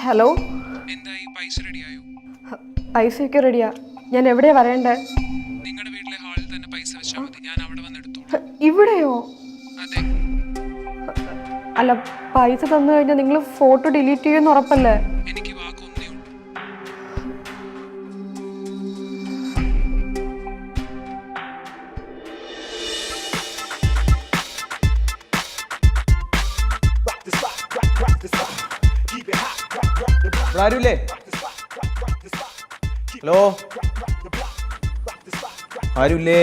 Hello. എന്തായി, പൈസ റെഡിയായോ? പൈസയൊക്കെ റെഡിയാ. ഞാൻ എവിടെയാ വരേണ്ടേ? നിങ്ങളുടെ വീട്ടിലെ ഹാളിൽ തന്നെ പൈസ വെച്ചാൽ മതി, ഞാൻ അവിടെ വന്ന് എടുത്തോളാം. ഇവിടെയോ? അതെ. അല്ല, പൈസ തന്നു കഴിഞ്ഞാൽ നിങ്ങൾ ഫോട്ടോ ഡിലീറ്റ് ചെയ്യുമെന്ന് ഉറപ്പല്ലേ? എനിക്ക് വാക്കൊന്നേ ഉള്ളൂ. ആരുമില്ലേ? ഹലോ, ആരുമില്ലേ?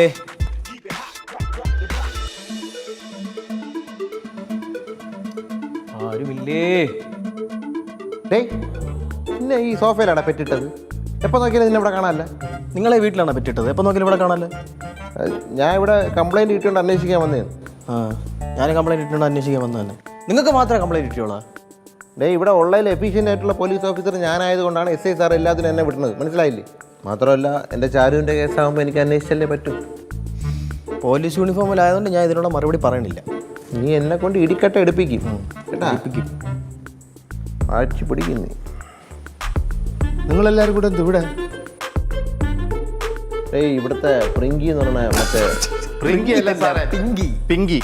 ആരുമില്ലേ? പിന്നെ ഈ സോഫയിലാടാ പെറ്റിട്ടത്? എപ്പോൾ നോക്കിയാലും നിന്നെ ഇവിടെ കാണാനല്ല. നിങ്ങളെ വീട്ടിലാണോ പെറ്റിട്ടത്? എപ്പോൾ നോക്കിയാലും ഇവിടെ കാണാമല്ലോ. ഞാൻ ഇവിടെ കംപ്ലൈൻറ്റ് ഇട്ടുകൊണ്ട് അന്വേഷിക്കാൻ വന്നതാണ്. ഞാൻ കംപ്ലൈൻറ്റ് ഇട്ടുകൊണ്ട് അന്വേഷിക്കാൻ വന്നതന്നെ. നിങ്ങൾക്ക് മാത്രമേ കംപ്ലൈൻറ്റ് ഇട്ടുള്ളൂ? ഇവിടെ ഉള്ളതിൽ എഫിഷ്യൻ്റ് ആയിട്ടുള്ള പോലീസ് ഓഫീസർ ഞാനായതുകൊണ്ടാണ് SI സാർ എല്ലാത്തിനും എന്നെ വിടുന്നത്, മനസ്സിലായില്ലേ? മാത്രമല്ല എൻ്റെ ചാരുവിൻ്റെ കേസാകുമ്പോൾ എനിക്ക് അന്വേഷിച്ചല്ലേ പറ്റും. പോലീസ് യൂണിഫോമിലായതുകൊണ്ട് ഞാൻ ഇതിനുള്ള മറുപടി പറയണില്ല. നീ എന്നെ കൊണ്ട് ഇടിക്കട്ട എടുപ്പിക്കും കേട്ടാ, ആഴ്ച പിടിക്കുന്നേ. നിങ്ങളെല്ലാവരും കൂടെ ഇവിടെ ഇവിടുത്തെ പ്രിങ്കി എന്ന് പറഞ്ഞ മറ്റേ പിങ്കി പിങ്കി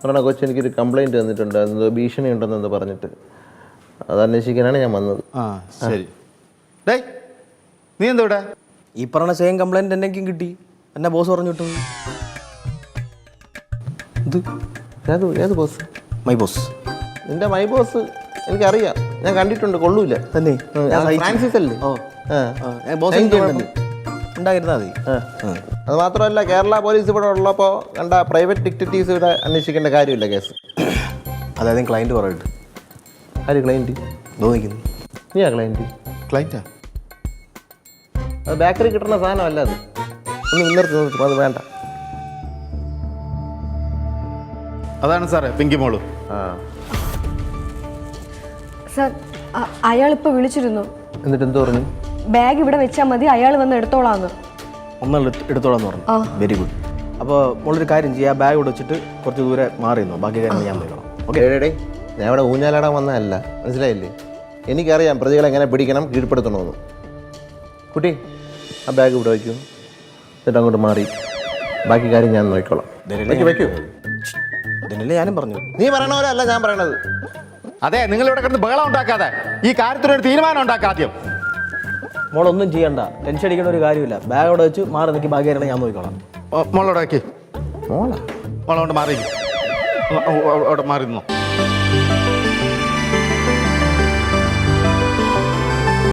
പറഞ്ഞ കൊച്ചു എനിക്കൊരു കംപ്ലൈൻറ്റ് തന്നിട്ടുണ്ട്, എന്തോ ഭീഷണി ഉണ്ടെന്നെന്തോ പറഞ്ഞിട്ട്. അത് അന്വേഷിക്കാനാണ് ഞാൻ വന്നത്. ശരി. നീ എന്താ ഇവിടെ? ഈ പറഞ്ഞ സെയിം കംപ്ലൈൻറ്റ് എന്നെങ്കിലും കിട്ടി. എന്നെ ബോസ് പറഞ്ഞു കിട്ടും. ഏത് ബോസ്? My boss. നിന്റെ മൈ ബോസ് എനിക്കറിയാം, ഞാൻ കണ്ടിട്ടുണ്ട്. കൊള്ളൂല തന്നെ. ഫ്രാൻസിസ് അല്ലേ? ബോസ് ഉണ്ടായിരുന്നാൽ മതി. അത് മാത്രമല്ല, കേരള പോലീസ് ഇവിടെ ഉള്ളപ്പോൾ കണ്ട പ്രൈവറ്റ് ഡിറ്റക്റ്റീവ്സ് ഇവിടെ അന്വേഷിക്കേണ്ട കാര്യമില്ല കേസ്. അതായത് ക്ലയൻറ്റ് പറയട്ടെ. ആര് ക്ലയൻറ്റ്? തോന്നിക്കുന്നു നീയാ ക്ലയൻറ്റ്? ക്ലൈൻറ്റാ? അത് ബേക്കറി കിട്ടുന്ന സാധനമല്ല, അത് ഒന്ന് നിർത്തി, അത് വേണ്ട. അതാണ് സാറേ പിങ്കി മോള്. സാർ, അയാളിപ്പോൾ വിളിച്ചിരുന്നു. എന്നിട്ട് എന്ത് പറഞ്ഞു? ബാഗ് ഇവിടെ വെച്ചാൽ മതി, അയാൾ വന്ന് എടുത്തോളാന്ന്. ഒന്നാൾ എടുത്തോളാന്ന് പറഞ്ഞു. Very good. അപ്പോൾ മോളൊരു കാര്യം ചെയ്യുക, ആ ബാഗ് ഇവിടെ വെച്ചിട്ട് കുറച്ച് ദൂരെ മാറിയിരുന്നോ, ബാക്കി കാര്യങ്ങൾ ഞാൻ നോക്കണം. ഓക്കെ. ഞാൻ ഇവിടെ ഊഞ്ഞാലാടാൻ വന്നതല്ല, മനസ്സിലായില്ലേ? എനിക്കറിയാം പ്രതികളെ എങ്ങനെ പിടിക്കണം, കീഴ്പ്പെടുത്തണമെന്ന്. കുട്ടി, ആ ബാഗ് ഇവിടെ വയ്ക്കൂ, എന്നിട്ട് അങ്ങോട്ട് മാറി ബാക്കി കാര്യം ഞാൻ നോക്കിക്കോളാം. വയ്ക്കൂ. ഇതിനല്ലേ ഞാനും പറഞ്ഞു. നീ പറയണ പോലെ അല്ല ഞാൻ പറയണത്. അതെ, നിങ്ങൾ ഇവിടെ കിടന്ന് ബഹളം ഉണ്ടാക്കാതെ ഈ കാര്യത്തിനൊരു തീരുമാനം ഉണ്ടാക്കാദ്യം. മോളൊന്നും ചെയ്യണ്ട, ടെൻഷൻ അടിക്കേണ്ട ഒരു കാര്യമില്ല. ബാഗ് അവിടെ വെച്ച് മാറി നിൽക്കി ബാക്കി കാര്യങ്ങൾ ഞാൻ നോക്കിക്കോളാം. മോളോടെ വയ്ക്ക്. മോളാ? മോളോട് മാറി അവിടെ മാറി നിന്നോ.